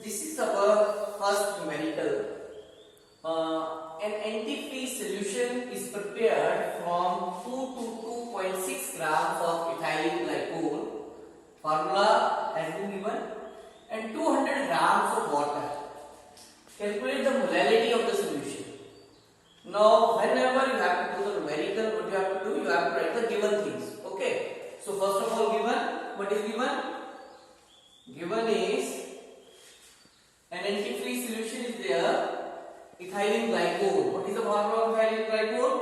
This is our first numerical. An antifreeze solution is prepared from 2 to 2.6 grams of ethylene glycol. Formula has been given, and 200 grams of water. Calculate the molality of the solution. Now, whenever you have to do the numerical, what you have to do? You have to write the given things. Okay. So first of all, given. What is given? Given is an antifreeze solution is there. Ethylene glycol. What is the formula of ethylene glycol?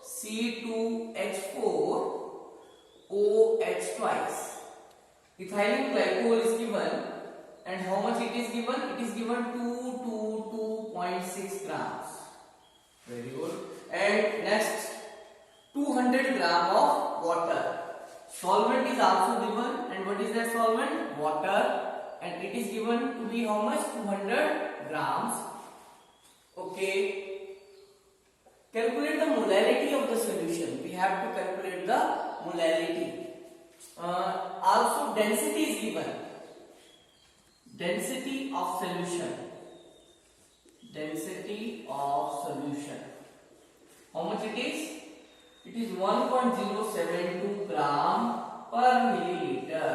C2H4OH twice. Ethylene glycol is given, and how much it is given? It is given 2 to 2.6 grams. Very good. And next, 200 gram of water. Solvent is also given, and what is that solvent? Water, and it is given to be how much? 200 grams. Okay. Calculate the molality of the solution. We have to calculate the molality. Also, density is given. Density of solution. Density of solution. How much it is? It is 1.072 gram per milliliter.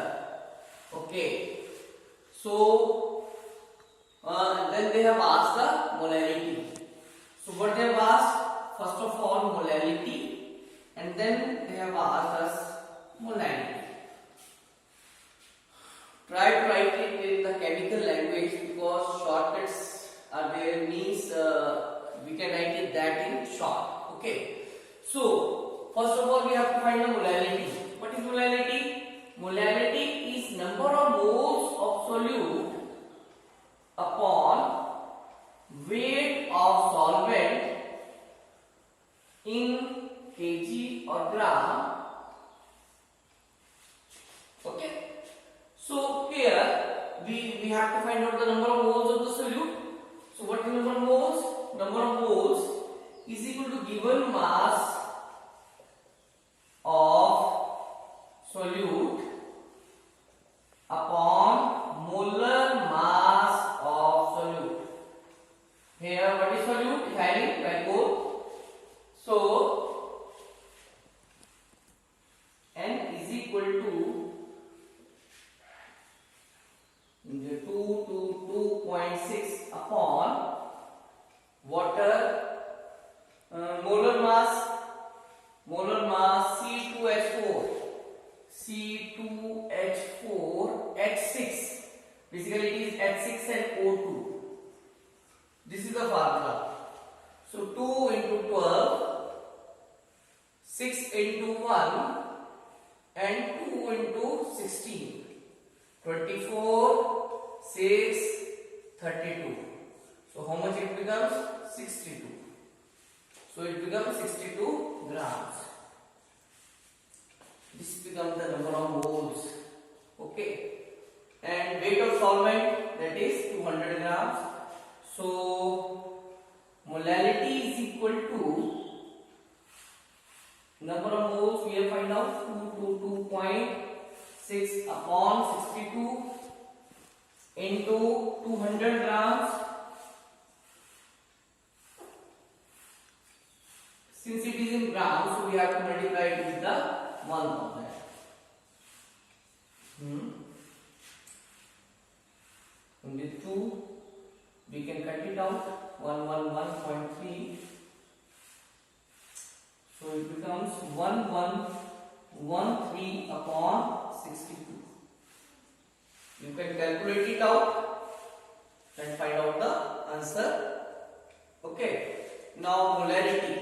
Okay. So, then they have asked the molality. So, what they have asked? First of all, molality, and then they have asked us molality. Try to write it in the chemical language because shortcuts are there, means we can write it that in short. Okay. So, first of all, we have to find the molality. What is molality? Molality is number of moles of solute upon weight of solvent in kg or gram. Okay. So here we have to find out the number of moles of the solute. So what is the number of moles? Number of moles is equal to given mass of solute upon molar mass of solute. Here what is solute? Ethylene glycol. So N is equal to 2 to 2.6 upon water, molar mass C2H4 H6, basically it is H6 and O2. This is the formula. So 2 into 12, 6 into 1, and 2 into 16. 24, 6, 32. So how much it becomes? 62. So it becomes 62 grams. This becomes the number of moles. Okay. And weight of solvent, that is 200 grams. So molality is equal to number of moles we have find out 2 to 2.6 upon 62 into 200 grams. Since it is in grams, so we have to multiply it with the 1 of that. And with 2, we can cut it out. 111.3. So it becomes 1113 upon 62. You can calculate it out and find out the answer. Okay. Now molarity.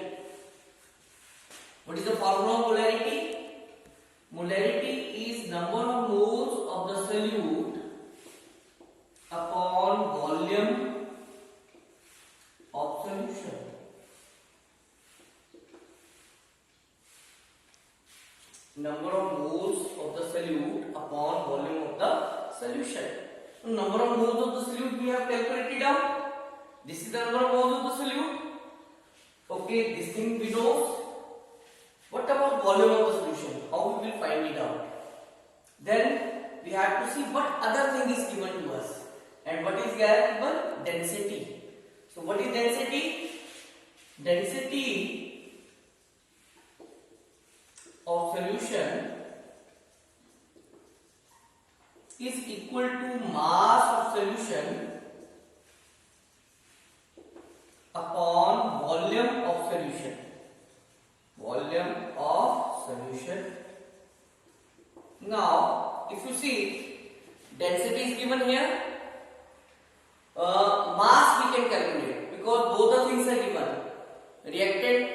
What is the formula of molarity? Molarity is number of moles of the solute upon volume of solution. Number of moles of the solute upon volume of the solution. So number of moles of the solute we have calculated out. This is the number of moles of the solute. Okay, this thing we know. What about volume of the solution? How we will find it out? Then we have to see what other thing is given to us. And what is given? Density. So what is density? Density of solution is equal to mass of solution upon volume of solution. Volume of solution. Now, if you see, density is given here. Mass we can calculate because both the things are given. Reactant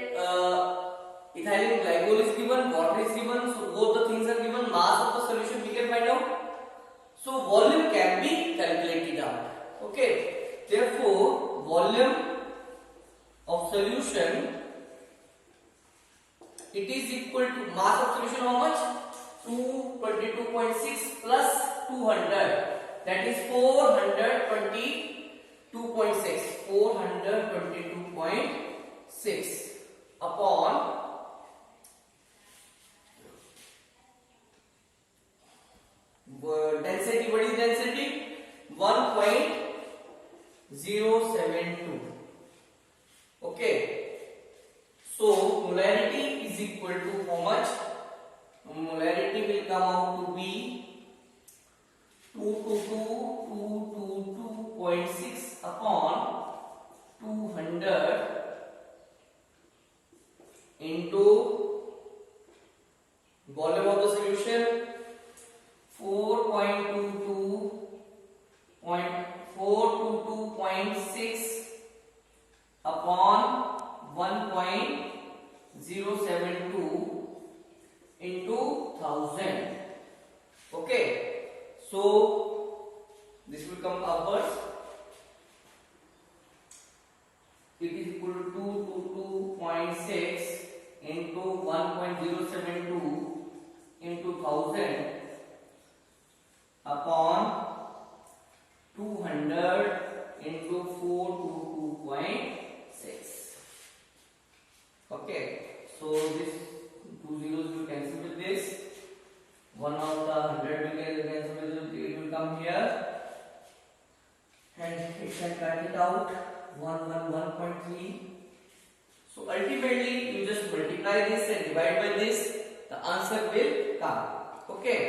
ethylene glycol is given, water is given, so both the things are given. Mass of the solution we can find out. So volume can be calculated out. Okay. Therefore, volume of solution, it is equal to mass of solution how much? 222.6 plus 200. That is 422.6. 422.6 upon density. What is density? 1.072. Okay. So molarity is equal to how much? Molarity will come out to be 222.6 upon 200 into volume of the solution 422.6 upon 1.072 into 1000. Okay, so this will come upwards. It is equal to 222.6 into 1.072 into 1000 upon 200 into 422.6. Okay, so this two zeros will cancel with this. One of the 100 will cancel with it. It will come here, and it can cut it out. 1.3. So ultimately, you just multiply this and divide by this. The answer will come. Okay.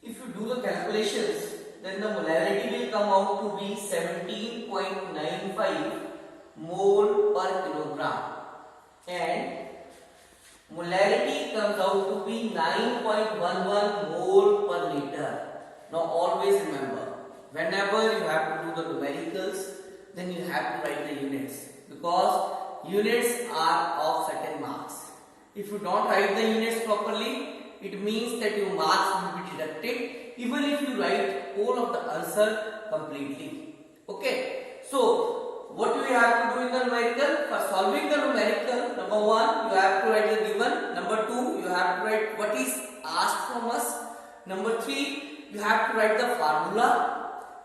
If you do the calculations, then the molarity will come out to be 17.95 mole per kilogram, and molarity comes out to be 9.11 mole per liter. Now always remember, whenever you have to do the numericals, then you have to write the units, because units are of certain marks. If you don't write the units properly, it means that your marks will be deducted even if you write all of the answer completely. Okay, so what do we have to do in the numerical? For solving the numerical, number 1, you have to write the given. Number 2, you have to write what is asked from us. Number 3, you have to write the formula.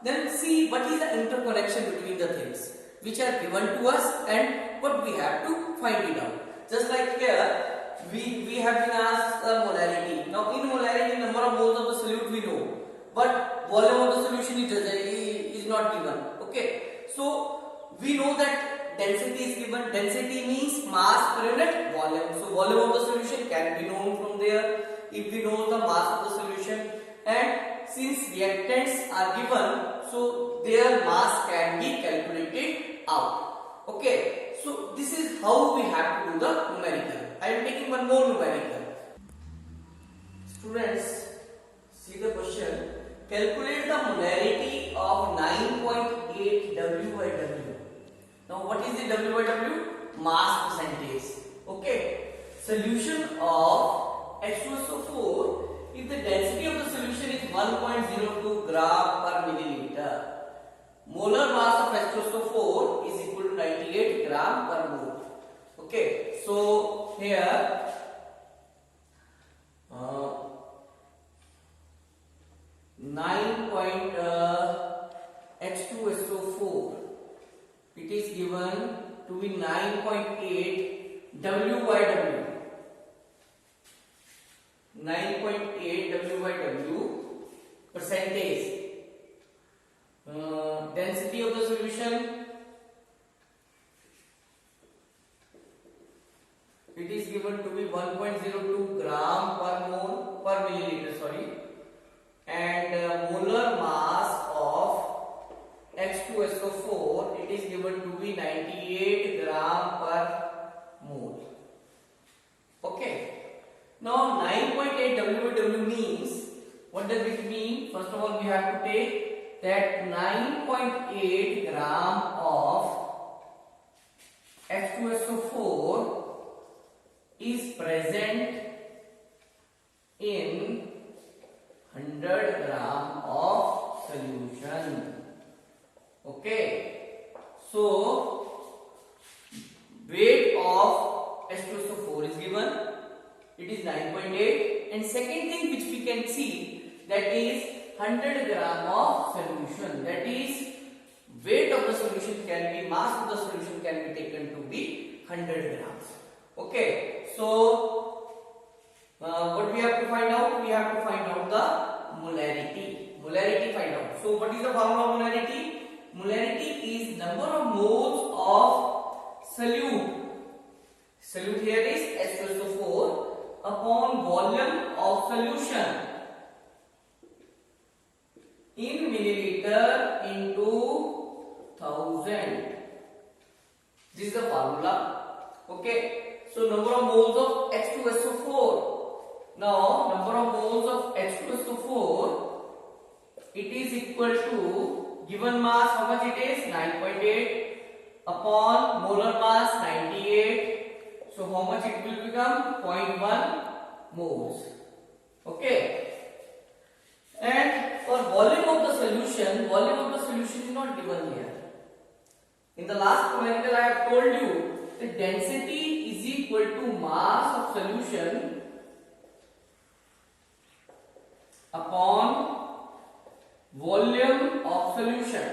Then see what is the interconnection between the things which are given to us and what we have to find it out. Just like here, we have been asked the molarity. Now in molarity, number of moles of the solute we know, but volume of the solution is not given. Okay, so we know that density is given. Density means mass per unit volume. So volume of the solution can be known from there if we know the mass of the solution, and since reactants are given, so their mass can be calculated out. Okay, so this is how we have to do the numerical. I am taking one more numerical. Students, see the question. Calculate the molarity of 9.8 W by W. Now what is the W by W? Mass percentage. Okay. Solution of H2SO4, if the density of the solution is 1.02 gram per milliliter, molar mass of H2SO4 is equal to 98 gram per mole. Okay, so here H2SO4, it is given to be 9.8 W by W. 9.8 W by W percentage. Density of the solution, it is given to be 1.02 gram per mole per milliliter, sorry, and molar mass of H2SO4, it is given to be 98 gram per mole. Okay. Now 9.8 W/W means, what does it mean? First of all, we have to take that 9.8 gram of H2SO4 is present in 100 gram of solution. Okay, so weight of H2SO4 is given, it is 9.8, and second thing which we can see, that is 100 gram of solution, that is weight of the solution can be, mass of the solution can be taken to be 100 grams. Okay, so what we have to find out? We have to find out the molarity. Molarity find out. So what is the formula of molarity? Molarity is number of moles of solute. Solute here is H2SO4 upon volume of solution in milliliter into 1000. This is the formula. Okay, so number of moles of H2SO4. Now number of moles of H2SO4, it is equal to given mass, how much it is? 9.8 upon molar mass 98. So how much it will become? 0.1 moles. Okay. And for volume of the solution is not given here. In the last numerical I have told you the density is equal to mass of solution upon volume of solution.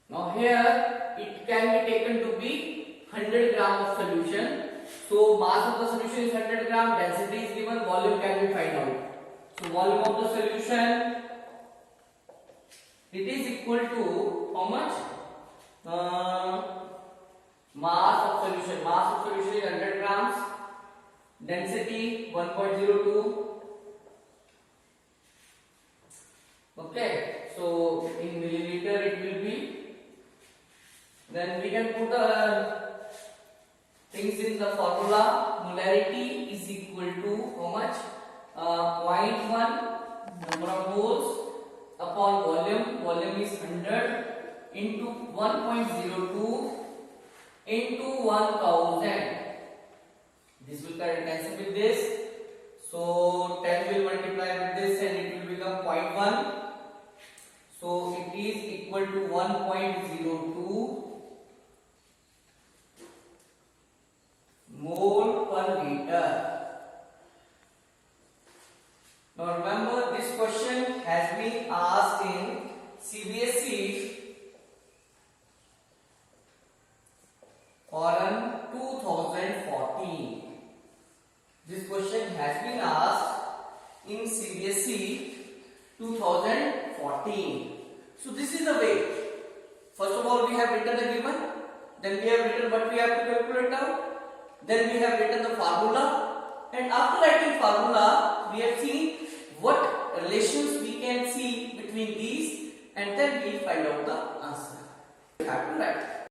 Now here it can be taken to be 100 gram of solution. So mass of the solution is 100 gram, density is given, volume can be found out. So volume of the solution, it is equal to how much? Mass of solution. Mass of solution is 100 grams. Density 1.02. Okay, so in milliliter it will be. Then we can put things in the formula. Molarity is equal to how much? 0.1 number of moles upon volume. Volume is 100 into 1.02 into 1000. This will cancel with this. So 10 will multiply with this and it will become 0.1. So it is equal to 1.02 mole per liter. Now remember, this question has been asked in CBSE forum 2014. This question has been asked in CBSE 2014. So this is the way. First of all, we have written the given, then we have written what we have to calculate out, then we have written the formula, and after writing formula, we have seen what relations we can see between these, and then we find out the answer. We have to write.